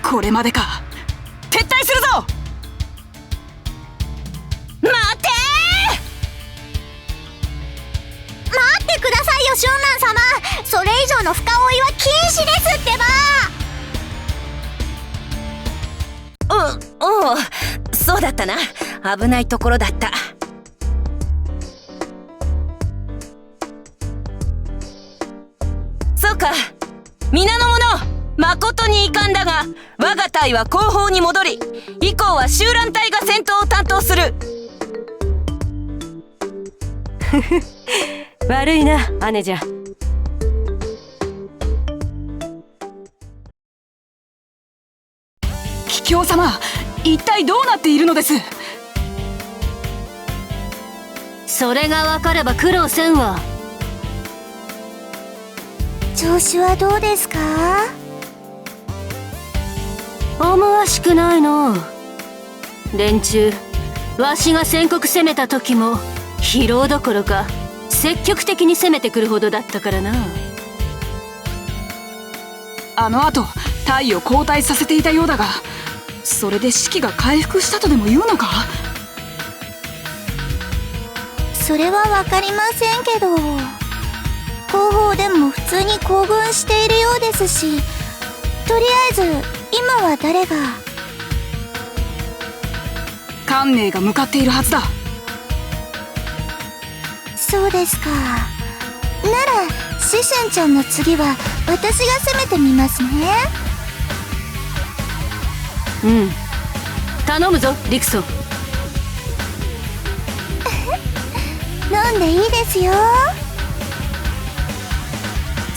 これまでか。撤退するぞ。待ってくださいよ、春蘭様。それ以上の深追いは禁止ですってば。おう、そうだったな。危ないところだった。そうか、皆の者、誠に遺憾だが、我が隊は後方に戻り、以降は集団隊が戦闘を担当する。悪いな、姉じゃ。桔梗様、一体どうなっているのです？それが分かれば苦労せんわ。調子はどうですか？思わしくないの。連中、わしが先刻攻めた時も疲労どころか積極的に攻めてくるほどだったからな。あの後隊を交代させていたようだが、それで士気が回復したとでも言うのか？それは分かりませんけど、後方でも普通に行軍しているようですし、とりあえず今は誰が？関寧が向かっているはずだ。そうですか。ならシシュンちゃんの次は私が攻めてみますね。うん、頼むぞリクソン。飲んでいいですよ。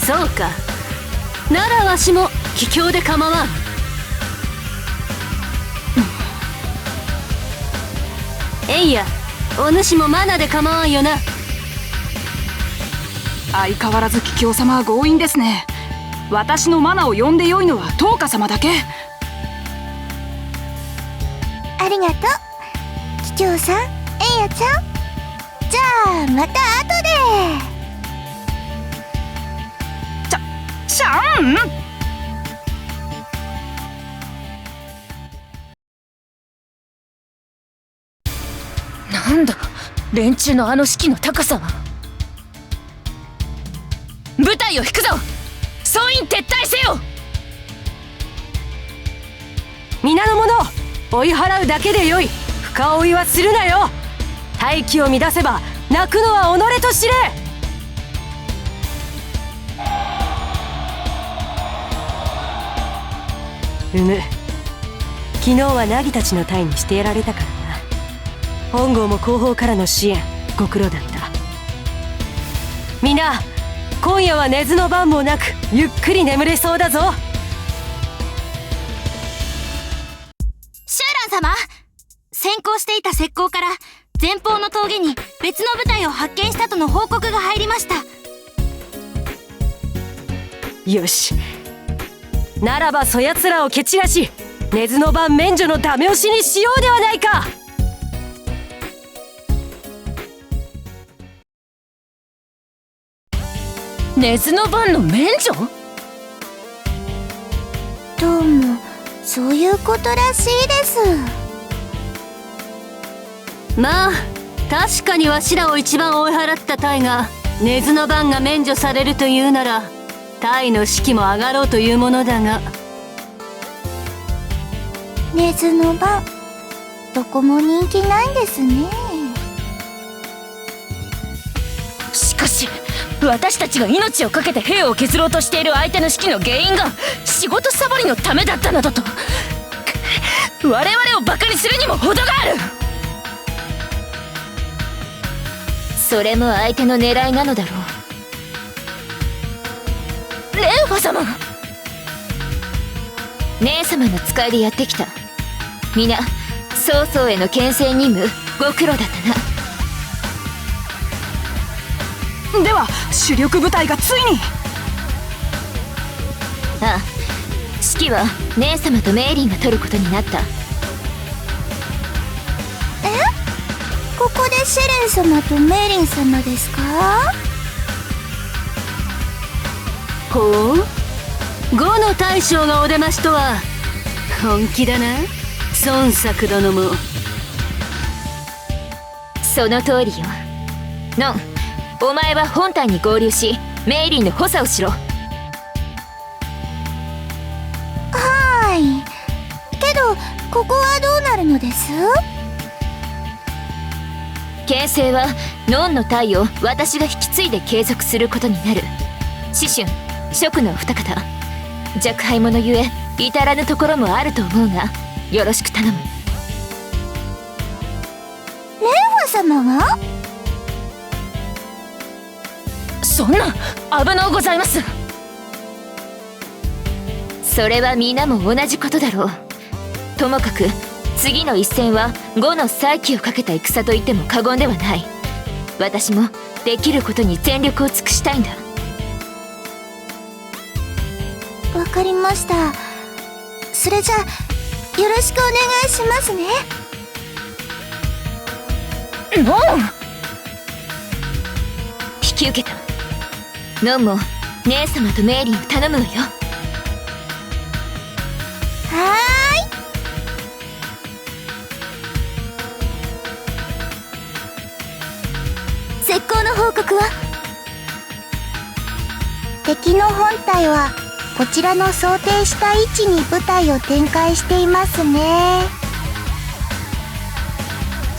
そうか、ならわしも桔梗で構わん。えいや、お主もマナで構わんよな。相変わらず桔梗様は強引ですね。私のマナを呼んでよいのはトウカ様だけ。ありがとう桔梗さん、エンヤちゃん。じゃあまた後で。シャン。なんだ、連中のあの士気の高さは。部隊を引くぞ。総員撤退せよ。皆の者、追い払うだけでよい。深追いはするなよ。大気を乱せば泣くのは己と知れ。昨日は凪たちの隊にしてやられたからな。本郷も後方からの支援ご苦労だった。みんな、今夜は寝ずの番もなくゆっくり眠れそうだぞ。シューラン様、先行していた石膏から前方の峠に別の部隊を発見したとの報告が入りました。よし、ならばそやつらを蹴散らし、根津の番免除のダメ押しにしようではないか。根津の番の免除？どうもそういうことらしいです。まあ確かにわしらを一番追い払った隊が根津の番が免除されるというなら、隊の士気も上がろうというものだが。根津の番、どこも人気ないんですね。しかし私たちが命を懸けて兵を削ろうとしている相手の士気の原因が仕事サボりのためだったなどと、我々をバカにするにも程がある。それも相手の狙いなのだろう。蓮華様、姉様の使いでやってきた。皆曹操への牽制任務ご苦労だったな。では主力部隊がついに。ああ、指揮は姉様とメイリンが取ることになった。ここでシェレン様とメイリン様ですか？ほう、呉の大将がお出ましとは。本気だな孫作殿も。その通りよ。ノン、お前は本隊に合流しメイリーの補佐をしろ。はーい。けどここはどうなるのです？牽制はノンの隊を私が引き継いで継続することになる。紫春、蜀の二方、若輩者ゆえ至らぬところもあると思うが、よろしく頼む。レンファ様が？そんな、危のうございます。それは皆も同じことだろう。ともかく次の一戦は呉の再起をかけた戦と言っても過言ではない。私もできることに全力を尽くしたいんだ。わかりました。それじゃあよろしくお願いしますね。ノン！引き受けた。ノンも姉様とメイリーを頼むのよ。はーい。絶好の報告は？敵の本隊はこちらの想定した位置に部隊を展開していますね。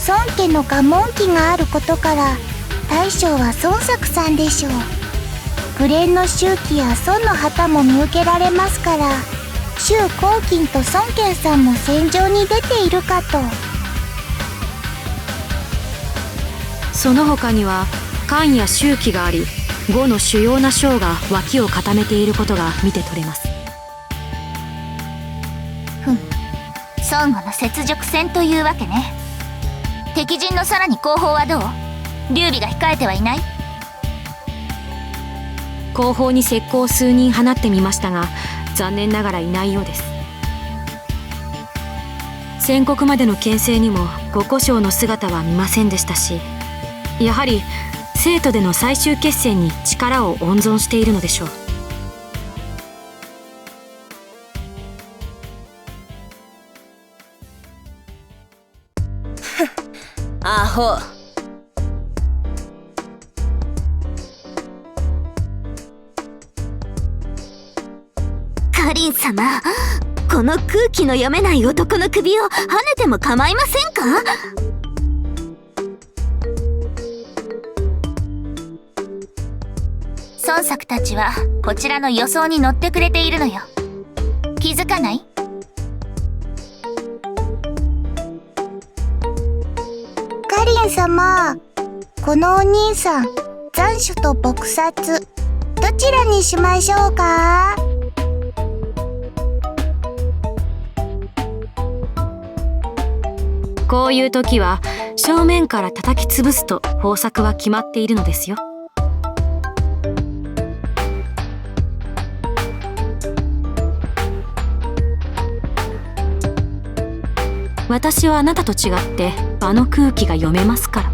孫家の賀門旗があることから大将は孫作さんでしょう。紅の周旗や孫の旗も見受けられますから、周公金と孫権さんも戦場に出ているかと。その他には関や周旗があり、呉の主要な将が脇を固めていることが見て取れます。孫悟の雪辱戦というわけね。敵陣のさらに後方はどう？劉備が控えてはいない？後方に石膏を数人放ってみましたが、残念ながらいないようです。宣告までの牽制にも呉呼将の姿は見ませんでしたし、やはり生徒での最終決戦に力を温存しているのでしょう。アホ。カリン様、この空気の読めない男の首を跳ねても構いませんか？孫作たちはこちらの予想に乗ってくれているのよ。気づかない？カリン様、このお兄さん、残暑と撲殺、どちらにしましょうか？こういう時は正面から叩き潰すと方策は決まっているのですよ。私はあなたと違って場の空気が読めますから。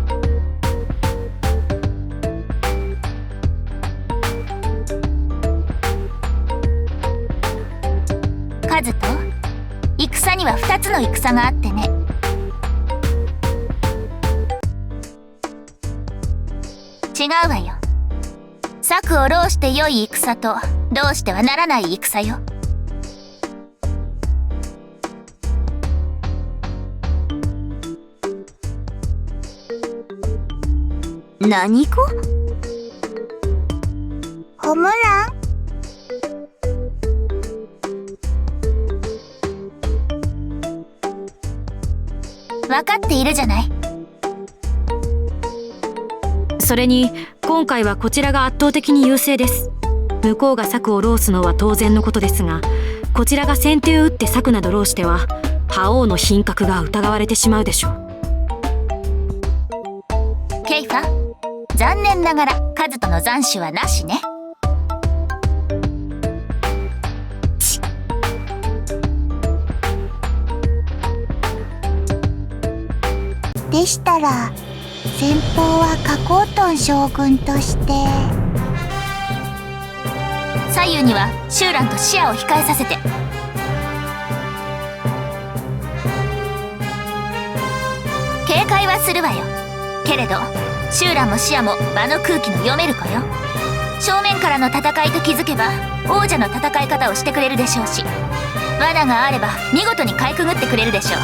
カズト、戦には2つの戦があってね。違うわよ。策を浪して良い戦と浪してはならない戦よ。何語？ホムラン？分かっているじゃない。それに今回はこちらが圧倒的に優勢です。向こうが策を浪すのは当然のことですが、こちらが先手を打って策など浪しては覇王の品格が疑われてしまうでしょう。ケイファ、残念ながらカズとの斬首はなしね。でしたら先方はカコートン将軍として左右にはシューランとシアを控えさせて。戦いはするわよ。けれどシューラもシアも場の空気の読める子よ。正面からの戦いと気づけば王者の戦い方をしてくれるでしょうし、罠があれば見事にかいくぐってくれるでしょう。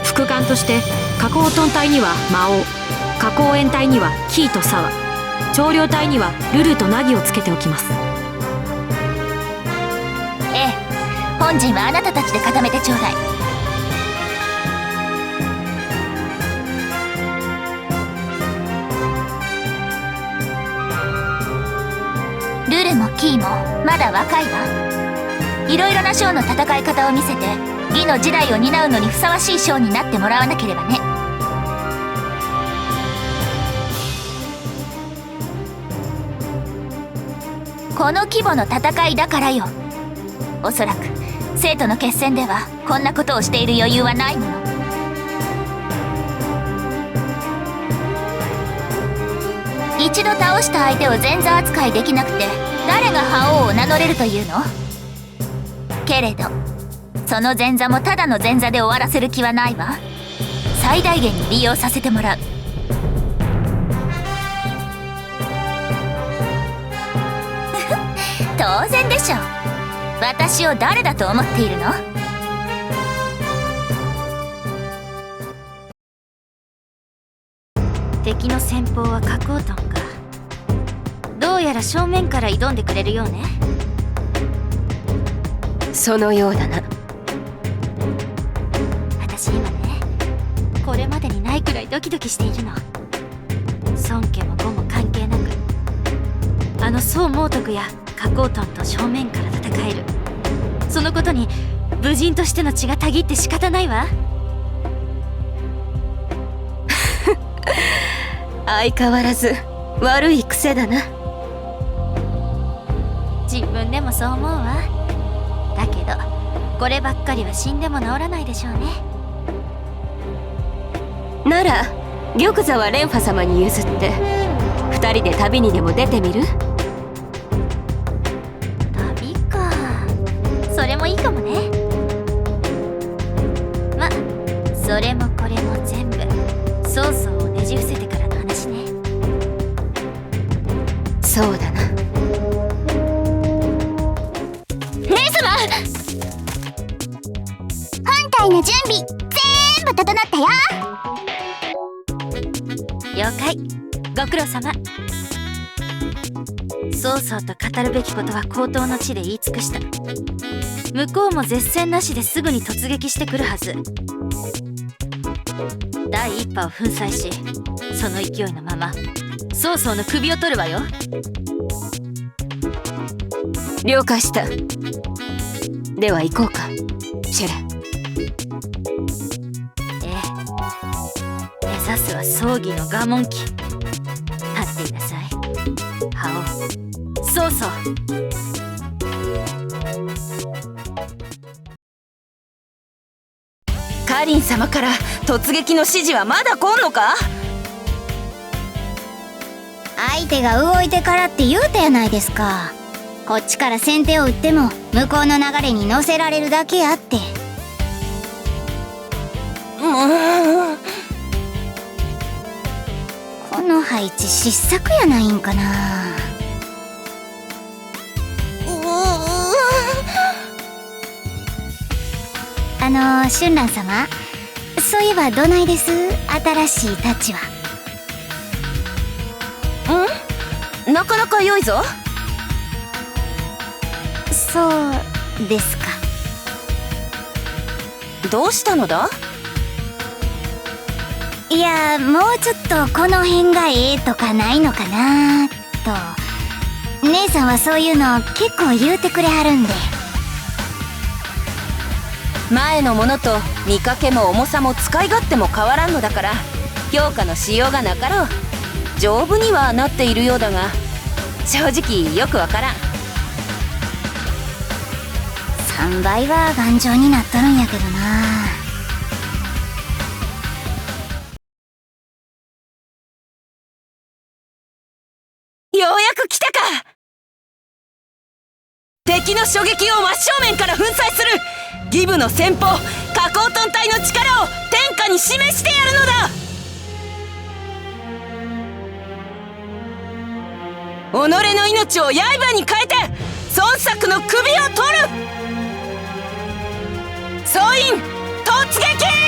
副官として加工トン隊には魔王、加工円隊にはキーとサワ、長領隊にはルルとナギをつけておきます。ええ、本陣はあなたたちで固めてちょうだい。ルルもキーもまだ若いわ。いろいろな将の戦い方を見せて義の時代を担うのにふさわしい将になってもらわなければね。この規模の戦いだからよ。おそらく生徒の決戦ではこんなことをしている余裕はないもの。一度倒した相手を前座扱いできなくて誰が覇王を名乗れるというの？けれどその前座もただの前座で終わらせる気はないわ。最大限に利用させてもらう。当然でしょ。私を誰だと思っているの？敵の先鋒は加工トンか。どうやら正面から挑んでくれるようね。そのようだな。私今ね、これまでにないくらいドキドキしているの。孫家も呉も関係なく、あの宋猛徳や加工トンと正面から戦える、そのことに武人としての血がたぎって仕方ないわ。相変わらず悪い癖だな。自分でもそう思うわ。だけどこればっかりは死んでも治らないでしょうね。なら玉座は蓮華様に譲って2人で旅にでも出てみる？旅か、それもいいかもね。ま、それもこれも全部曹操をねじ伏せてからの話ね。そうだな。姉様、本隊の準備全部整ったよ。了解、ご苦労様。曹操と語るべきことは口頭の地で言い尽くした。向こうも絶戦なしですぐに突撃してくるはず。第一波を粉砕し、その勢いのまま曹操の首を取るわよ。了解した。では行こうか、シェレ。ええ、目指すは葬儀の賀門旗。立っていなさい、覇王曹操。カリン様から突撃の指示はまだ来んのか？相手が動いてからって言うたやないですか。こっちから先手を打っても向こうの流れに乗せられるだけやって。この配置失策やないんかな。春蘭様、そういえばどないです？新しい太刀は。なかなか良いぞ。そうですか。どうしたのだ？いや、もうちょっとこの辺がええとかないのかなと。姉さんはそういうの結構言うてくれはるんで。前のものと見かけも重さも使い勝手も変わらんのだから評価のしようがなかろう。丈夫にはなっているようだが正直よくわからん。3倍は頑丈になっとるんやけどな。ようやく来たか。敵の狙撃を真正面から粉砕する。ギブの先鋒加加工トン隊の力を天下に示してやるのだ。己の命を刃に変えて孫作の首を取る。総員突撃！